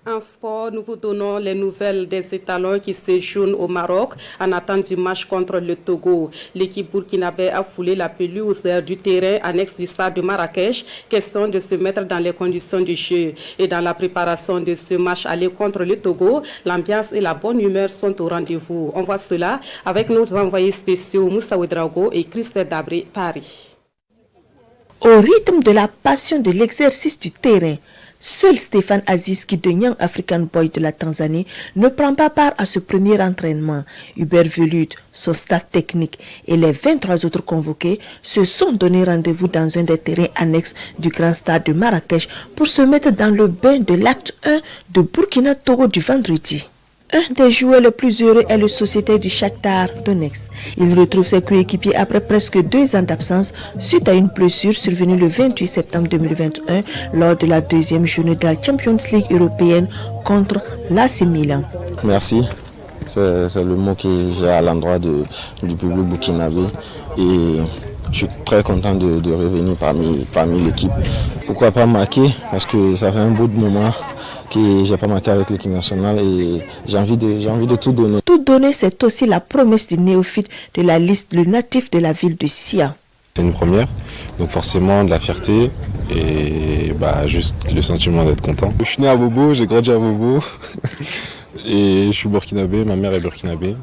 En sport, nous vous donnons les nouvelles des étalons qui séjournent au Maroc en attente du match contre le Togo. L'équipe burkinabé a foulé la pelouse du terrain annexe du stade de Marrakech, question de se mettre dans les conditions du jeu. Et dans la préparation de ce match aller contre le Togo, l'ambiance et la bonne humeur sont au rendez-vous. On voit cela avec nos envoyés spéciaux Moussa Ouedraogo et Christelle Dabré, Paris. Au rythme de la passion de l'exercice du terrain, seul Stéphane Aziz, qui de Young African Boy de la Tanzanie, ne prend pas part à ce premier entraînement. Hubert Velut, son staff technique et les 23 autres convoqués se sont donné rendez-vous dans un des terrains annexes du grand stade de Marrakech pour se mettre dans le bain de l'acte 1 de Burkina-Togo du vendredi. Un des joueurs les plus heureux est le sociétaire du Shakhtar Donetsk. Il retrouve ses coéquipiers après presque 2 ans d'absence suite à une blessure survenue le 28 septembre 2021 lors de la deuxième journée de la Champions League européenne contre l'AC Milan. Merci, c'est le mot que j'ai à l'endroit du public burkinabé et je suis très content de revenir parmi l'équipe. Pourquoi pas marquer? Parce que ça fait un bout de moment que j'ai pas marqué avec l'équipe nationale et j'ai envie de tout donner. Tout donner, c'est aussi la promesse du néophyte de la liste, le natif de la ville de Sia. C'est une première, donc forcément de la fierté et juste le sentiment d'être content. Je suis né à Bobo, j'ai grandi à Bobo et je suis burkinabé, ma mère est burkinabé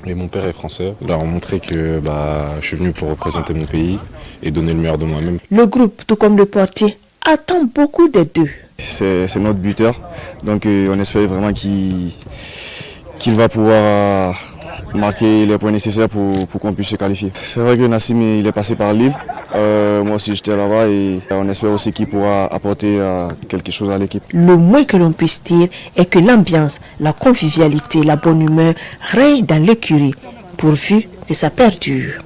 et mon père est français. Leur montrer que je suis venu pour représenter mon pays et donner le meilleur de moi-même. Le groupe, tout comme le portier, attend beaucoup des deux. C'est notre buteur, donc on espère vraiment qu'il va pouvoir marquer les points nécessaires pour qu'on puisse se qualifier. C'est vrai que Nassim il est passé par Lille, moi aussi j'étais là-bas et on espère aussi qu'il pourra apporter quelque chose à l'équipe. Le moins que l'on puisse dire est que l'ambiance, la convivialité, la bonne humeur règnent dans l'écurie, pourvu que ça perdure.